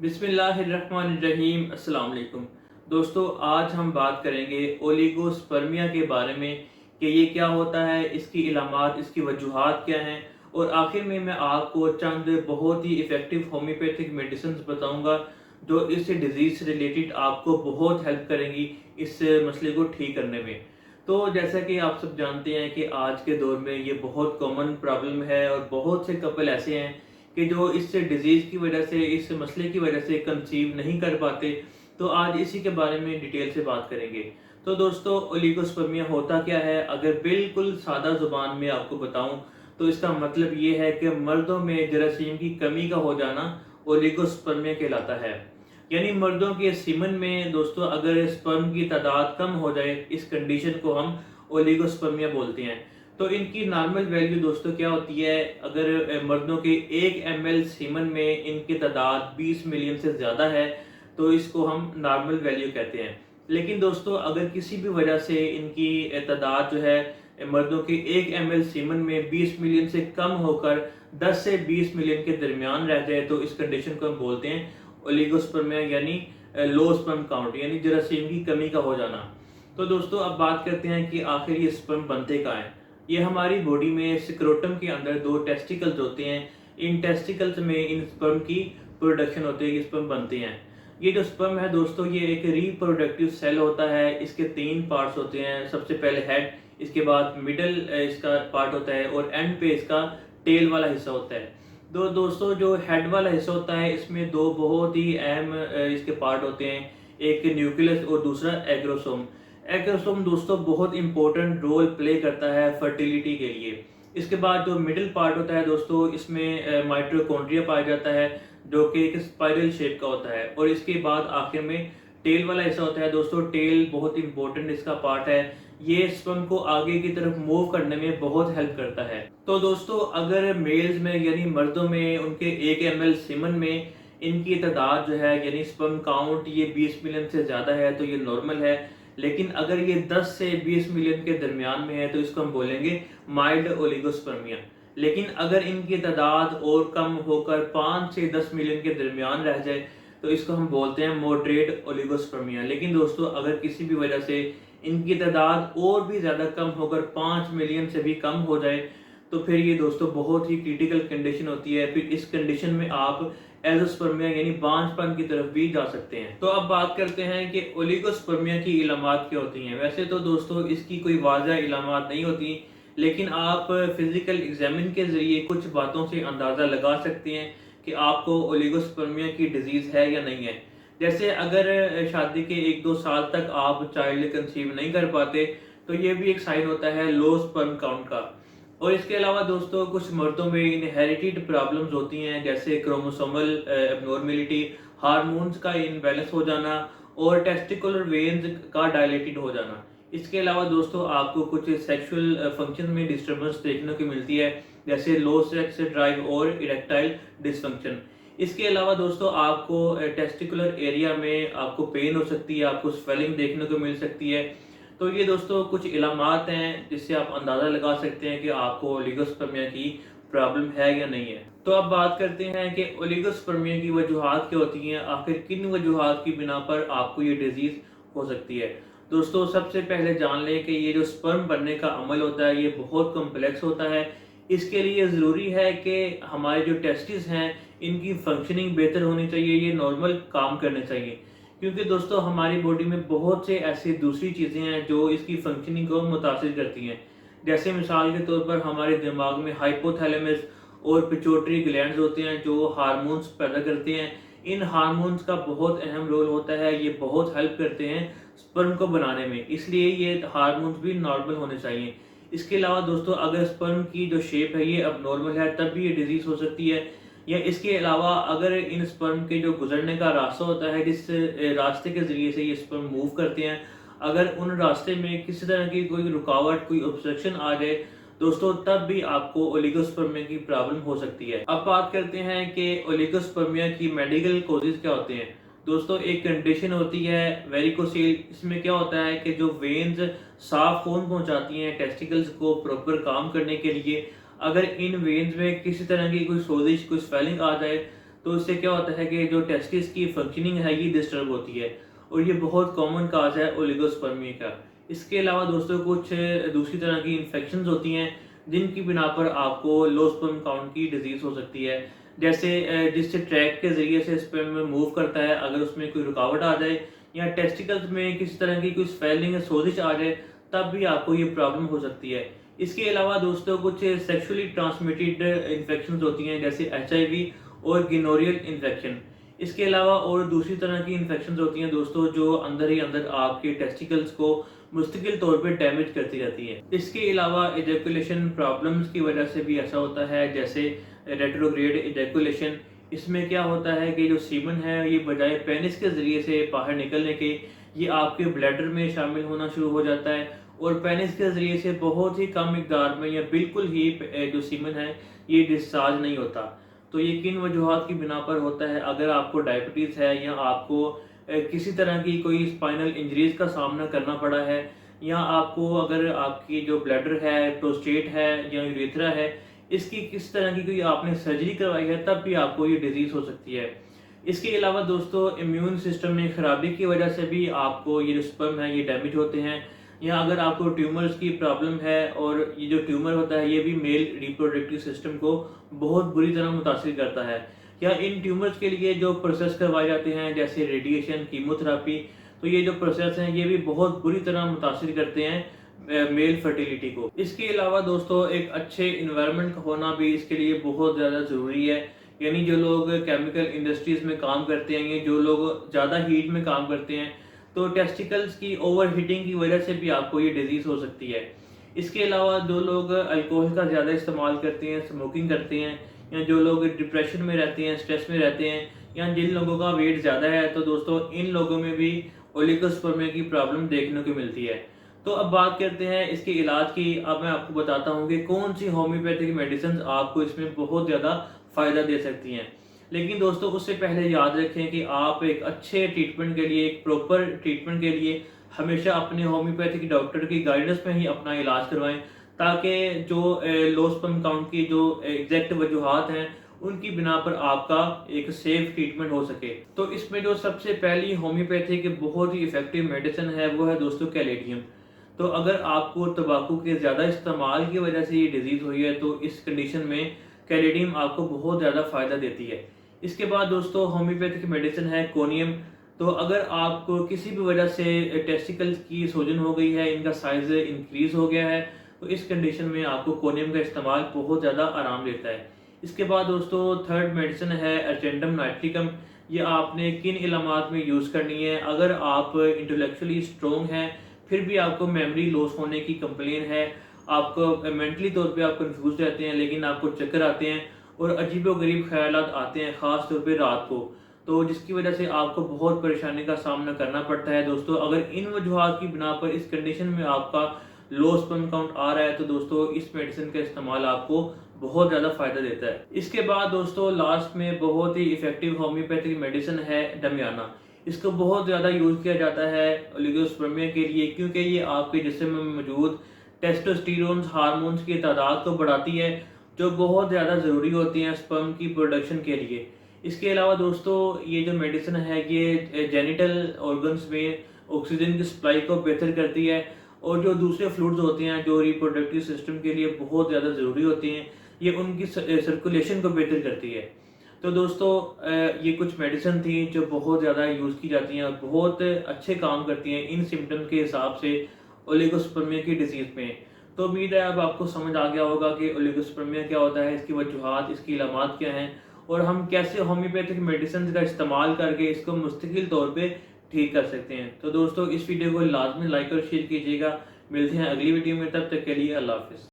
बिस्मिल्लाहिर्रहमानिर्रहीम। अस्सलाम वालेकुम। दोस्तों, आज हम बात करेंगे ओलिगोस्पर्मिया के बारे में कि ये क्या होता है, इसकी इलामात, इसकी वजूहात क्या हैं, और आखिर में मैं आपको चंद बहुत ही इफ़ेक्टिव होम्योपैथिक मेडिसिन बताऊंगा जो इस डिज़ीज़ से रिलेटेड आपको बहुत हेल्प करेंगी इस मसले को ठीक करने में। तो जैसा कि आप सब जानते हैं कि आज के दौर में ये बहुत कॉमन प्रॉब्लम है और बहुत से कपल ऐसे हैं कि जो इस डिज़ीज़ की वजह से, इस मसले की वजह से कंसीव नहीं कर पाते। तो आज इसी के बारे में डिटेल से बात करेंगे। तो दोस्तों, ओलिगोस्पर्मिया होता क्या है? अगर बिल्कुल सादा ज़ुबान में आपको बताऊं तो इसका मतलब ये है कि मर्दों में जरासीम की कमी का हो जाना ओलिगोस्पर्मिया कहलाता है। यानी मर्दों के सीमन में दोस्तों अगर स्पर्म की तादाद कम हो जाए, इस कंडीशन को हम ओलिगोस्पर्मिया बोलते हैं। तो इनकी नॉर्मल वैल्यू दोस्तों क्या होती है? अगर मर्दों के 1 ml सीमन में इनकी तादाद 20 मिलियन से ज़्यादा है तो इसको हम नॉर्मल वैल्यू कहते हैं। लेकिन दोस्तों, अगर किसी भी वजह से इनकी तादाद जो है मर्दों के 1 ml सीमन में 20 मिलियन से कम होकर 10 से 20 मिलियन के दरमियान रह जाए तो इस कंडीशन को हम बोलते हैं ओलिगोस्पर्मिया, यानी लो स्पर्म काउंट, यानी जरासीम की कमी का हो जाना। तो दोस्तों, अब बात करते हैं कि आखिर ये स्पर्म बनते कहाँ हैं। ये हमारी बॉडी में स्क्रोटम के अंदर 2 टेस्टिकल्स होते हैं। इन टेस्टिकल्स में इन स्पर्म की प्रोडक्शन होती है, ये स्पर्म बनते हैं। ये जो स्पर्म है दोस्तों, ये एक रिप्रोडक्टिव सेल होता है। इसके 3 पार्ट्स होते हैं। सबसे पहले हेड, इसके बाद मिडल इसका पार्ट होता है, और एंड पे इसका टेल वाला हिस्सा होता है। तो दोस्तों, जो हेड वाला हिस्सा होता है इसमें 2 बहुत ही अहम इसके पार्ट होते हैं। एक न्यूक्लियस और दूसरा एग्रोसोम। एग्रोसोम दोस्तों बहुत इंपॉर्टेंट रोल प्ले करता है फर्टिलिटी के लिए। इसके बाद जो मिडिल पार्ट होता है दोस्तों, इसमें माइटोकॉन्ड्रिया पाया जाता है जो कि एक स्पाइरल शेप का होता है। और इसके बाद आखिर में टेल वाला हिस्सा होता है दोस्तों। टेल बहुत इंपॉर्टेंट इसका पार्ट है। ये स्पर्म को आगे की तरफ मूव करने में बहुत हेल्प करता है। तो दोस्तों, अगर मेल्स में यानी मर्दों में उनके 1 ml सीमन में इनकी तादाद जो है यानी स्पर्म काउंट ये 20 मिलियन से ज़्यादा है तो ये नॉर्मल है। लेकिन अगर ये 10 से 20 मिलियन के दरमियान में है तो इसको हम बोलेंगे माइल्ड ओलिगोस्पर्मिया। लेकिन अगर इनकी तादाद और कम होकर 5 से 10 मिलियन के दरमियान रह जाए तो इसको हम बोलते हैं मॉडरेट ओलिगोस्पर्मिया। लेकिन दोस्तों, अगर किसी भी वजह से इनकी तादाद और भी ज़्यादा कम होकर 5 मिलियन से भी कम हो जाए तो फिर ये दोस्तों बहुत ही क्रिटिकल कंडीशन होती है। फिर इस कंडीशन में आप एजोस्पर्मिया यानी बांझपन की तरफ भी जा सकते हैं। तो अब बात करते हैं कि ओलिगोस्पर्मिया की इलामात क्या होती हैं। वैसे तो दोस्तों इसकी कोई वाज़ह इलामात नहीं होती, लेकिन आप फिजिकल एग्जामिन के जरिए कुछ बातों से अंदाज़ा लगा सकते हैं कि आपको ओलिगोस्पर्मिया की डिजीज़ है या नहीं है। जैसे अगर शादी के 1-2 साल तक आप चाइल्ड कंसीव नहीं कर पाते तो ये भी एक साइन होता है लो स्पर्म काउंट का। और इसके अलावा दोस्तों कुछ मर्दों में इनहेरिटेड प्रॉब्लम्स होती हैं, जैसे क्रोमोसोमल एबनॉर्मेलिटी, हार्मोन्स का इनबैलेंस हो जाना और टेस्टिकुलर वेन्स का डायलेटेड हो जाना। इसके अलावा दोस्तों आपको कुछ सेक्सुअल फंक्शन में डिस्टर्बेंस देखने को मिलती है, जैसे लो सेक्स ड्राइव और इरेक्टाइल डिसफंक्शन। इसके अलावा दोस्तों आपको टेस्टिकुलर एरिया में आपको पेन हो सकती है, आपको स्वेलिंग देखने को मिल सकती है। तो ये दोस्तों कुछ इलामात हैं जिससे आप अंदाज़ा लगा सकते हैं कि आपको ओलिगोस्पर्मिया की प्रॉब्लम है या नहीं है। तो अब बात करते हैं कि ओलिगोस्पर्मिया की वजूहात क्या होती हैं, आखिर किन वजूहात की बिना पर आपको ये डिजीज़ हो सकती है। दोस्तों, सबसे पहले जान लें कि ये जो स्पर्म बनने का अमल होता है ये बहुत कम्प्लेक्स होता है। इसके लिए ज़रूरी है कि हमारे जो टेस्टिस हैं इनकी फंक्शनिंग बेहतर होनी चाहिए, ये नॉर्मल काम करने चाहिए। क्योंकि दोस्तों हमारी बॉडी में बहुत से ऐसी दूसरी चीज़ें हैं जो इसकी फंक्शनिंग को मुतासिर करती हैं। जैसे मिसाल के तौर पर हमारे दिमाग में हाइपोथैलेमस और पिट्यूटरी ग्लैंड्स होते हैं जो हार्मोन्स पैदा करते हैं। इन हार्मोन्स का बहुत अहम रोल होता है, ये बहुत हेल्प करते हैं स्पर्म को बनाने में, इसलिए ये हार्मोन्स भी नॉर्मल होने चाहिए। इसके अलावा दोस्तों अगर स्पर्म की जो शेप है ये अब नॉर्मल है तब भी ये डिजीज़ हो सकती है। या इसके अलावा अगर इन स्पर्म के जो गुजरने का रास्ता होता है, जिस रास्ते के ज़रिए से ये स्पर्म मूव करते हैं, अगर उन रास्ते में किसी तरह की कोई रुकावट, कोई ऑब्स्ट्रक्शन आ जाए दोस्तों, तब भी आपको ओलिगोस्पर्मिया की प्रॉब्लम हो सकती है। अब बात करते हैं कि ओलिगोस्पर्मिया की मेडिकल कॉजेज क्या होते हैं। दोस्तों, एक कंडीशन होती है वेरिकोसील। इसमें क्या होता है कि जो वेन्स साफ खून पहुंचाती हैं टेस्टिकल्स को प्रॉपर काम करने के लिए, अगर इन वेन्स में किसी तरह की कोई सोजिश, कोई स्वेलिंग आ जाए तो इससे क्या होता है कि जो टेस्टिस की फंक्शनिंग है ये डिस्टर्ब होती है, और ये बहुत कॉमन काज है ओलिगोस्पर्मी का। इसके अलावा दोस्तों कुछ दूसरी तरह की इन्फेक्शंस होती हैं जिनकी बिना पर आपको लो स्पर्म काउंट की डिजीज़ हो सकती है। जैसे जिससे ट्रैक के ज़रिए से स्पर्म मूव करता है, अगर उसमें कोई रुकावट आ जाए या टेस्टिकल्स में किसी तरह की कोई स्वेलिंग या सोजिश आ जाए, तब भी आपको ये प्रॉब्लम हो सकती है। इसके अलावा दोस्तों कुछ सेक्सुअली ट्रांसमिटेड इन्फेक्शंस होती हैं, जैसे एचआईवी और गिनोरियल इन्फेक्शन। इसके अलावा और दूसरी तरह की इन्फेक्शंस होती हैं दोस्तों, जो अंदर ही अंदर आपके टेस्टिकल्स को मुस्तकिल तौर पे डैमेज करती रहती है। इसके अलावा एजैकुलेशन प्रॉब्लम्स की वजह से भी ऐसा होता है, जैसे रेट्रोग्रेड एजैकुलेशन। इसमें क्या होता है कि जो सीमन है ये बजाय पेनिस के ज़रिए से बाहर निकलने के, ये आपके ब्लैडर में शामिल होना शुरू हो जाता है, और पेनिस के ज़रिए से बहुत ही कम मिकदार में या बिल्कुल ही जो सीमन है ये डिस्चार्ज नहीं होता। तो ये किन वजूहात की बिना पर होता है? अगर आपको डायबिटीज़ है, या आपको किसी तरह की कोई स्पाइनल इंजरीज का सामना करना पड़ा है, या आपको अगर आपकी जो ब्लैडर है, प्रोस्टेट है या यूरेथ्रा है, इसकी किस तरह की कोई आपने सर्जरी करवाई है, तब भी आपको ये डिजीज़ हो सकती है। इसके अलावा दोस्तों इम्यून सिस्टम में खराबी की वजह से भी आपको ये जो स्पर्म है ये डैमेज होते हैं, या अगर आपको ट्यूमर्स की प्रॉब्लम है, और ये जो ट्यूमर होता है ये भी मेल रिप्रोडक्टिव सिस्टम को बहुत बुरी तरह मुतासिर करता है, या इन ट्यूमर्स के लिए जो प्रोसेस करवाए जाते हैं जैसे रेडिएशन, कीमोथेरापी, तो ये जो प्रोसेस हैं ये भी बहुत बुरी तरह मुतासिर करते हैं मेल फर्टिलिटी को। इसके अलावा दोस्तों एक अच्छे इन्वायरमेंट का होना भी इसके लिए बहुत ज़्यादा ज़रूरी है। यानी जो लोग केमिकल इंडस्ट्रीज़ में काम करते हैं, ये जो लोग ज़्यादा हीट में काम करते हैं, तो टेस्टिकल्स की ओवर हीटिंग की वजह से भी आपको ये डिजीज़ हो सकती है। इसके अलावा जो लोग अल्कोहल का ज़्यादा इस्तेमाल करते हैं, स्मोकिंग करते हैं, या जो लोग डिप्रेशन में रहते हैं, स्ट्रेस में रहते हैं, या जिन लोगों का वेट ज़्यादा है, तो दोस्तों इन लोगों में भी ओलिगोस्पर्मिया की प्रॉब्लम देखने को मिलती है। तो अब बात करते हैं इसके इलाज की। अब मैं आपको बताता हूँ कि कौन सी होम्योपैथिक मेडिसिन आपको इसमें बहुत ज़्यादा फ़ायदा दे सकती हैं। लेकिन दोस्तों उससे पहले याद रखें कि आप एक अच्छे ट्रीटमेंट के लिए, एक प्रॉपर ट्रीटमेंट के लिए हमेशा अपने होम्योपैथिक डॉक्टर की गाइडेंस में ही अपना इलाज करवाएं, ताकि जो लो स्पर्म काउंट की जो एग्जैक्ट वजूहात हैं उनकी बिना पर आपका एक सेफ ट्रीटमेंट हो सके। तो इसमें जो सबसे पहली होम्योपैथिक बहुत ही इफेक्टिव मेडिसिन है वो है दोस्तों कैलेडियम। तो अगर आपको तंबाकू के ज़्यादा इस्तेमाल की वजह से ये डिजीज़ हुई है, तो इस कंडीशन में कैलेडियम आपको बहुत ज़्यादा फ़ायदा देती है। इसके बाद दोस्तों होम्योपैथिक मेडिसिन है कोनियम। तो अगर आपको किसी भी वजह से टेस्टिकल्स की सूजन हो गई है, इनका साइज़ इंक्रीज़ हो गया है, तो इस कंडीशन में आपको कोनियम का इस्तेमाल बहुत ज़्यादा आराम देता है। इसके बाद दोस्तों थर्ड मेडिसिन है एजेंडम नाइट्रिकम। ये आपने किन इलामात में यूज़ करनी है? अगर आप इंटेलेक्चुअली स्ट्रॉन्ग हैं, फिर भी आपको मेमोरी लॉस होने की कंप्लेन है, आपको मेंटली तौर पे आप कंफ्यूज रहते हैं, लेकिन आपको चक्कर आते हैं और अजीबोगरीब ख्यालात आते हैं, ख़ास तौर पे रात को, तो जिसकी वजह से आपको बहुत परेशानी का सामना करना पड़ता है दोस्तों। अगर इन वजूहात की बिना पर इस कंडीशन में आपका लो स्पर्म काउंट आ रहा है, तो दोस्तों इस मेडिसिन का इस्तेमाल आपको बहुत ज़्यादा फ़ायदा देता है। इसके बाद दोस्तों लास्ट में बहुत ही इफेक्टिव होम्योपैथिक मेडिसिन है डमियाना। इसको बहुत ज़्यादा यूज़ किया जाता है ओलिगोस्पर्मिया के लिए, क्योंकि ये आपके जिस्म में मौजूद टेस्टोस्टेरोन हार्मोन्स की तादाद को बढ़ाती है, जो बहुत ज़्यादा ज़रूरी होती हैं स्पर्म की प्रोडक्शन के लिए। इसके अलावा दोस्तों ये जो मेडिसिन है ये जेनिटल ऑर्गन्स में ऑक्सीजन की सप्लाई को बेहतर करती है, और जो दूसरे फ्लूइड्स होते हैं जो रिप्रोडक्टिव सिस्टम के लिए बहुत ज़्यादा ज़रूरी होती हैं, ये उनकी सर्कुलेशन को बेहतर करती है। तो दोस्तों ये कुछ मेडिसिन थी जो बहुत ज़्यादा यूज़ की जाती हैं और बहुत अच्छे काम करती हैं इन सिम्टम के हिसाब से ओलिगोस्पर्मिया की डिजीज़ में। तो उम्मीद है अब आपको समझ आ गया होगा कि ओलिगोस्पर्मिया क्या होता है, इसकी वजूहात, इसकी इलामात क्या हैं, और हम कैसे होम्योपैथिक मेडिसिन का इस्तेमाल करके इसको मुस्तकिल तौर पे ठीक कर सकते हैं। तो दोस्तों इस वीडियो को लाजमी लाइक और शेयर कीजिएगा। मिलते हैं अगली वीडियो में, तब तक के लिए अल्लाह हाफ़िज़।